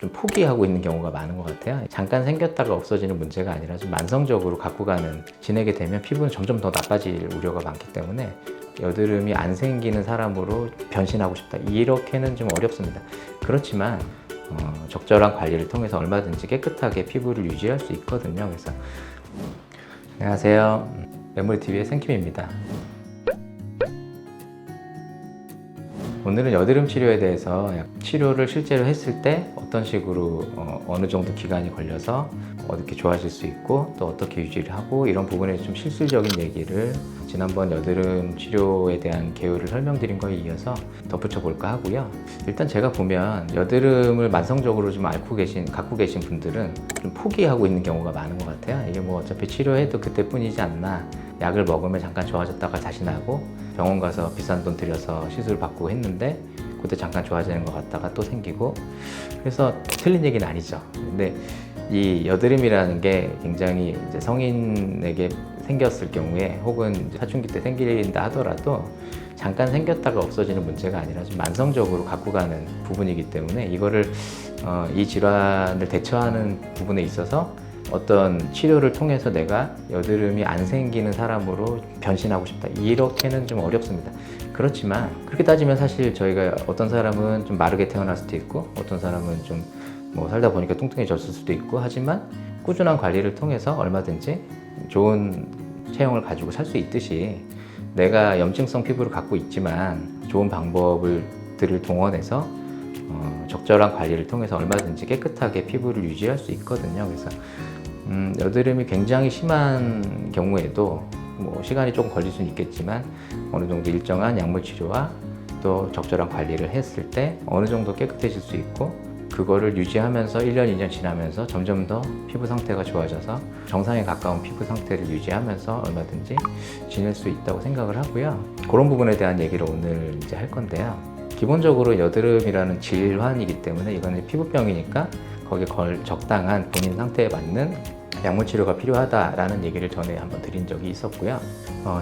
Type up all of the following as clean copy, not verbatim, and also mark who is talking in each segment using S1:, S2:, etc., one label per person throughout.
S1: 좀 포기하고 있는 경우가 많은 것 같아요. 잠깐 생겼다가 없어지는 문제가 아니라 좀 만성적으로 갖고 지내게 되면 피부는 점점 더 나빠질 우려가 많기 때문에 여드름이 안 생기는 사람으로 변신하고 싶다, 이렇게는 좀 어렵습니다. 그렇지만 적절한 관리를 통해서 얼마든지 깨끗하게 피부를 유지할 수 있거든요. 그래서 안녕하세요, 메모리TV의 생킴입니다. 오늘은 여드름 치료에 대해서 치료를 실제로 했을 때 어떤 식으로 어느 정도 기간이 걸려서 어떻게 좋아질 수 있고 또 어떻게 유지를 하고, 이런 부분에 좀 실질적인 얘기를 지난번 여드름 치료에 대한 개요를 설명드린 거에 이어서 덧붙여 볼까 하고요. 일단 제가 보면 여드름을 만성적으로 좀 갖고 계신 분들은 좀 포기하고 있는 경우가 많은 것 같아요. 이게 뭐 어차피 치료해도 그때뿐이지 않나, 약을 먹으면 잠깐 좋아졌다가 다시 나고, 병원 가서 비싼 돈 들여서 시술 받고 했는데 그때 잠깐 좋아지는 것 같다가 또 생기고, 그래서 틀린 얘기는 아니죠. 근데 이 여드름이라는 게 굉장히 이제 성인에게 생겼을 경우에, 혹은 이제 사춘기 때 생긴다 하더라도 잠깐 생겼다가 없어지는 문제가 아니라 좀 만성적으로 갖고 가는 부분이기 때문에, 이거를 이 질환을 대처하는 부분에 있어서 어떤 치료를 통해서 내가 여드름이 안 생기는 사람으로 변신하고 싶다, 이렇게는 좀 어렵습니다. 그렇지만 그렇게 따지면 사실 저희가 어떤 사람은 좀 마르게 태어날 수도 있고, 어떤 사람은 좀 뭐 살다 보니까 뚱뚱해졌을 수도 있고, 하지만 꾸준한 관리를 통해서 얼마든지 좋은 체형을 가지고 살 수 있듯이, 내가 염증성 피부를 갖고 있지만 좋은 방법들을 동원해서 적절한 관리를 통해서 얼마든지 깨끗하게 피부를 유지할 수 있거든요. 그래서 여드름이 굉장히 심한 경우에도 뭐 시간이 조금 걸릴 수는 있겠지만, 어느 정도 일정한 약물 치료와 또 적절한 관리를 했을 때 어느 정도 깨끗해질 수 있고, 그거를 유지하면서 1년, 2년 지나면서 점점 더 피부 상태가 좋아져서 정상에 가까운 피부 상태를 유지하면서 얼마든지 지낼 수 있다고 생각을 하고요. 그런 부분에 대한 얘기를 오늘 이제 할 건데요. 기본적으로 여드름이라는 질환이기 때문에, 이거는 피부병이니까 거기에 적당한 본인 상태에 맞는 약물 치료가 필요하다라는 얘기를 전에 한번 드린 적이 있었고요.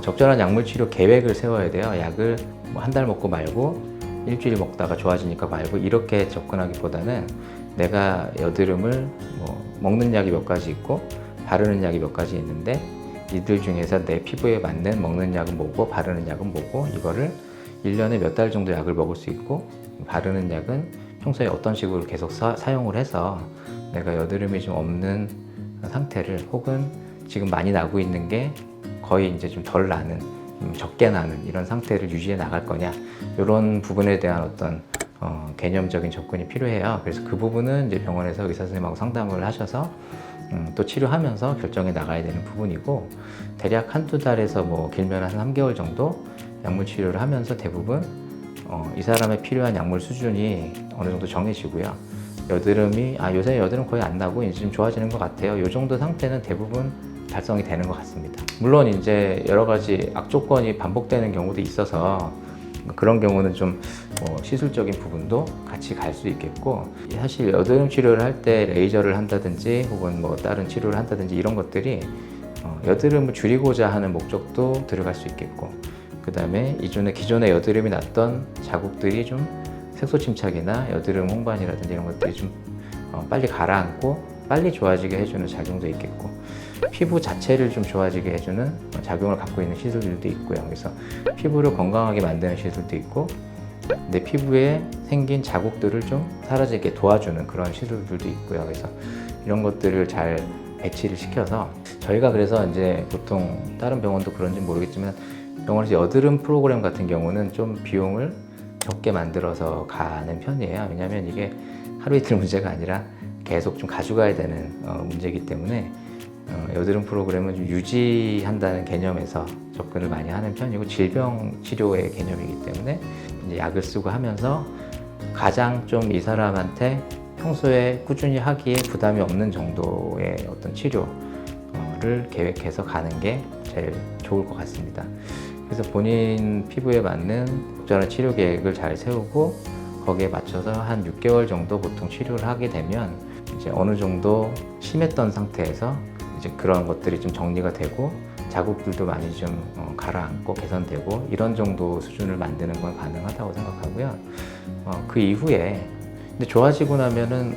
S1: 적절한 약물 치료 계획을 세워야 돼요. 약을 뭐 한 달 먹고 말고, 일주일 먹다가 좋아지니까 말고, 이렇게 접근하기보다는 내가 여드름을 먹는 약이 몇 가지 있고 바르는 약이 몇 가지 있는데, 이들 중에서 내 피부에 맞는 먹는 약은 뭐고 바르는 약은 뭐고, 이거를 1년에 몇 달 정도 약을 먹을 수 있고, 바르는 약은 평소에 어떤 식으로 계속 사용을 해서 내가 여드름이 좀 없는 상태를, 혹은 지금 많이 나고 있는 게 거의 이제 좀 덜 나는, 적게 나는 이런 상태를 유지해 나갈 거냐, 이런 부분에 대한 어떤 개념적인 접근이 필요해요. 그래서 그 부분은 이제 병원에서 의사 선생님하고 상담을 하셔서 또 치료하면서 결정해 나가야 되는 부분이고, 대략 한두 달에서 뭐 길면 한 3개월 정도 약물 치료를 하면서 대부분 이 사람의 필요한 약물 수준이 어느 정도 정해지고요. 여드름이 요새 여드름 거의 안 나고 이제 좀 좋아지는 것 같아요, 이 정도 상태는 대부분 달성이 되는 것 같습니다. 물론 이제 여러 가지 악조건이 반복되는 경우도 있어서, 그런 경우는 좀 시술적인 부분도 같이 갈 수 있겠고, 사실 여드름 치료를 할 때 레이저를 한다든지 혹은 뭐 다른 치료를 한다든지, 이런 것들이 여드름을 줄이고자 하는 목적도 들어갈 수 있겠고, 그 다음에 기존에 여드름이 났던 자국들이 좀 색소 침착이나 여드름 홍반이라든지 이런 것들이 좀 빨리 가라앉고 빨리 좋아지게 해주는 작용도 있겠고, 피부 자체를 좀 좋아지게 해주는 작용을 갖고 있는 시술들도 있고요. 그래서 피부를 건강하게 만드는 시술도 있고, 내 피부에 생긴 자국들을 좀 사라지게 도와주는 그런 시술들도 있고요. 그래서 이런 것들을 잘 배치를 시켜서, 저희가 그래서 이제 보통 다른 병원도 그런지 모르겠지만, 병원에서 여드름 프로그램 같은 경우는 좀 비용을 적게 만들어서 가는 편이에요. 왜냐하면 이게 하루 이틀 문제가 아니라 계속 좀 가져가야 되는 문제이기 때문에, 여드름 프로그램은 좀 유지한다는 개념에서 접근을 많이 하는 편이고, 질병 치료의 개념이기 때문에 이제 약을 쓰고 하면서 가장 좀 이 사람한테 평소에 꾸준히 하기에 부담이 없는 정도의 어떤 치료를 계획해서 가는 게 제일 좋을 것 같습니다. 그래서 본인 피부에 맞는 적절한 치료 계획을 잘 세우고, 거기에 맞춰서 한 6개월 정도 보통 치료를 하게 되면, 이제 어느 정도 심했던 상태에서 이제 그런 것들이 좀 정리가 되고, 자국들도 많이 좀 가라앉고 개선되고, 이런 정도 수준을 만드는 건 가능하다고 생각하고요. 그 이후에 근데 좋아지고 나면은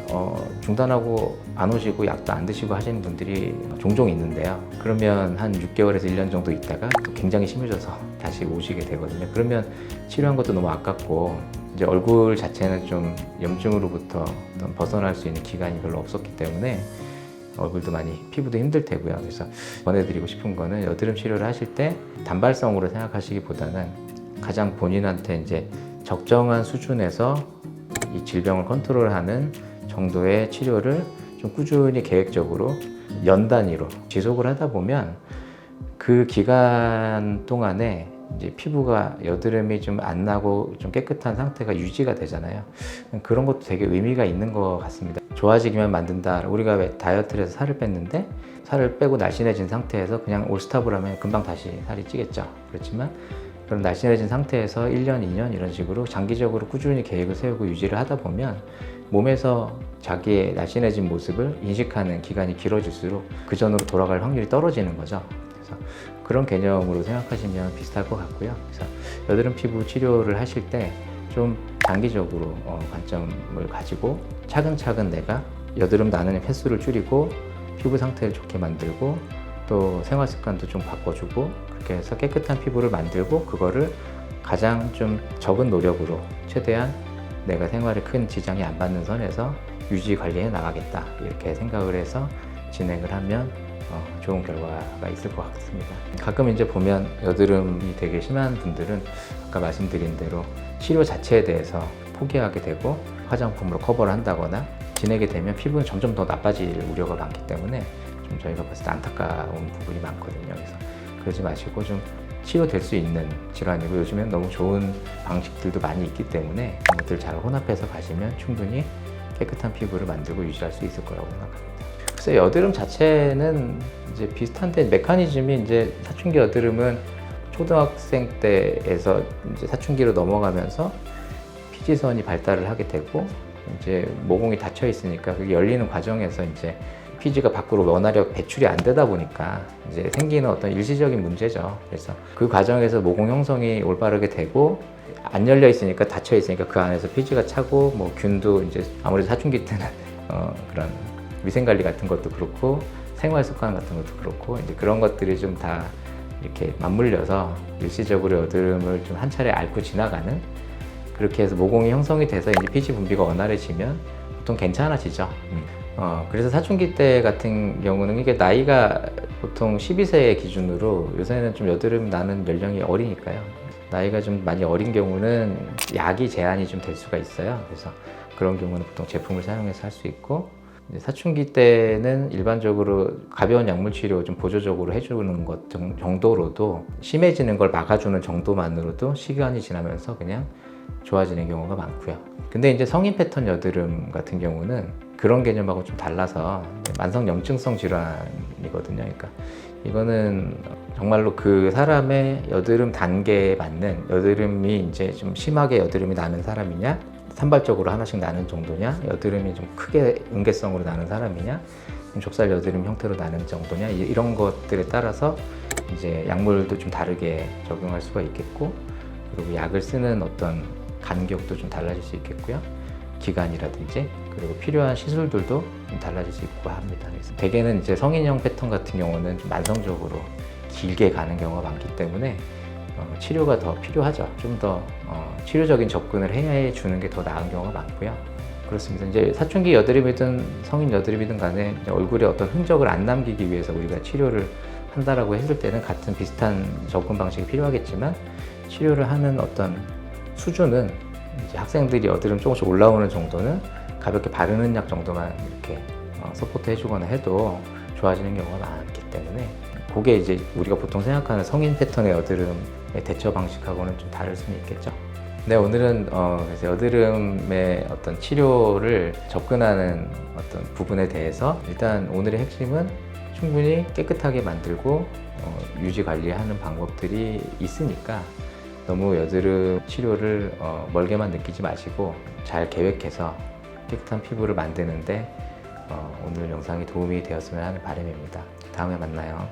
S1: 중단하고 안 오시고 약도 안 드시고 하시는 분들이 종종 있는데요. 그러면 한 6개월에서 1년 정도 있다가 또 굉장히 심해져서 다시 오시게 되거든요. 그러면 치료한 것도 너무 아깝고 이제 얼굴 자체는 좀 염증으로부터 어떤 벗어날 수 있는 기간이 별로 없었기 때문에 얼굴도 많이 피부도 힘들 테고요. 그래서 권해드리고 싶은 거는 여드름 치료를 하실 때 단발성으로 생각하시기보다는 가장 본인한테 이제 적정한 수준에서 이 질병을 컨트롤하는 정도의 치료를 좀 꾸준히 계획적으로 연 단위로 지속을 하다 보면 그 기간 동안에 이제 피부가 여드름이 좀 안 나고 좀 깨끗한 상태가 유지가 되잖아요. 그런 것도 되게 의미가 있는 것 같습니다. 좋아지기만 만든다. 우리가 왜 다이어트를 해서 살을 뺐는데 살을 빼고 날씬해진 상태에서 그냥 올스탑을 하면 금방 다시 살이 찌겠죠. 그렇지만 그럼 날씬해진 상태에서 1년, 2년 이런 식으로 장기적으로 꾸준히 계획을 세우고 유지를 하다 보면 몸에서 자기의 날씬해진 모습을 인식하는 기간이 길어질수록 그 전으로 돌아갈 확률이 떨어지는 거죠. 그래서 그런 개념으로 생각하시면 비슷할 것 같고요. 그래서 여드름 피부 치료를 하실 때 좀 장기적으로 관점을 가지고 차근차근 내가 여드름 나는 횟수를 줄이고 피부 상태를 좋게 만들고 또 생활 습관도 좀 바꿔주고 그렇게 해서 깨끗한 피부를 만들고 그거를 가장 좀 적은 노력으로 최대한 내가 생활에 큰 지장이 안 받는 선에서 유지 관리해 나가겠다 이렇게 생각을 해서 진행을 하면 좋은 결과가 있을 것 같습니다. 가끔 이제 보면 여드름이 되게 심한 분들은 아까 말씀드린 대로 치료 자체에 대해서 포기하게 되고 화장품으로 커버를 한다거나 지내게 되면 피부는 점점 더 나빠질 우려가 많기 때문에 좀 저희가 봤을 때 안타까운 부분이 많거든요. 그래서 그러지 마시고 좀 치료될 수 있는 질환이고 요즘엔 너무 좋은 방식들도 많이 있기 때문에 그런 것들 잘 혼합해서 가시면 충분히 깨끗한 피부를 만들고 유지할 수 있을 거라고 생각합니다. 글쎄 여드름 자체는 이제 비슷한데 메커니즘이 이제 사춘기 여드름은 초등학생 때에서 이제 사춘기로 넘어가면서 피지선이 발달을 하게 되고 이제 모공이 닫혀 있으니까 그게 열리는 과정에서 이제 피지가 밖으로 원활하게 배출이 안 되다 보니까 이제 생기는 어떤 일시적인 문제죠. 그래서 그 과정에서 모공 형성이 올바르게 되고 안 열려 있으니까 닫혀 있으니까 그 안에서 피지가 차고 뭐 균도 이제 아무래도 사춘기 때는 그런 위생 관리 같은 것도 그렇고 생활 습관 같은 것도 그렇고 이제 그런 것들이 좀 다 이렇게 맞물려서 일시적으로 여드름을 좀 한 차례 앓고 지나가는 그렇게 해서 모공이 형성이 돼서 이제 피지 분비가 원활해지면 보통 괜찮아지죠. 그래서 사춘기 때 같은 경우는 이게 나이가 보통 12세 기준으로 요새는 좀 여드름 나는 연령이 어리니까요. 나이가 좀 많이 어린 경우는 약이 제한이 좀 될 수가 있어요. 그래서 그런 경우는 보통 제품을 사용해서 할 수 있고 이제 사춘기 때는 일반적으로 가벼운 약물 치료 좀 보조적으로 해주는 것 정도로도 심해지는 걸 막아주는 정도만으로도 시간이 지나면서 그냥 좋아지는 경우가 많고요. 근데 이제 성인 패턴 여드름 같은 경우는 그런 개념하고 좀 달라서 만성 염증성 질환이거든요. 그러니까 이거는 정말로 그 사람의 여드름 단계에 맞는 여드름이 이제 좀 심하게 여드름이 나는 사람이냐, 산발적으로 하나씩 나는 정도냐, 여드름이 좀 크게 응계성으로 나는 사람이냐, 좀 좁쌀 여드름 형태로 나는 정도냐, 이런 것들에 따라서 이제 약물도 좀 다르게 적용할 수가 있겠고, 그리고 약을 쓰는 어떤 간격도 좀 달라질 수 있겠고요. 기간이라든지 그리고 필요한 시술들도 좀 달라질 수 있고 합니다. 그래서 대개는 이제 성인형 패턴 같은 경우는 좀 만성적으로 길게 가는 경우가 많기 때문에 치료가 더 필요하죠. 좀 더 치료적인 접근을 해 주는 게 더 나은 경우가 많고요. 그렇습니다. 이제 사춘기 여드름이든 성인 여드름이든 간에 얼굴에 어떤 흔적을 안 남기기 위해서 우리가 치료를 한다라고 했을 때는 같은 비슷한 접근 방식이 필요하겠지만 치료를 하는 어떤 수준은 이제 학생들이 여드름 조금씩 올라오는 정도는 가볍게 바르는 약 정도만 이렇게 서포트 해주거나 해도 좋아지는 경우가 많기 때문에 그게 이제 우리가 보통 생각하는 성인 패턴의 여드름의 대처 방식하고는 좀 다를 수는 있겠죠. 네, 오늘은 그래서 여드름의 어떤 치료를 접근하는 어떤 부분에 대해서 일단 오늘의 핵심은 충분히 깨끗하게 만들고 유지 관리하는 방법들이 있으니까 너무 여드름 치료를 멀게만 느끼지 마시고 잘 계획해서 깨끗한 피부를 만드는데 오늘 영상이 도움이 되었으면 하는 바람입니다. 다음에 만나요.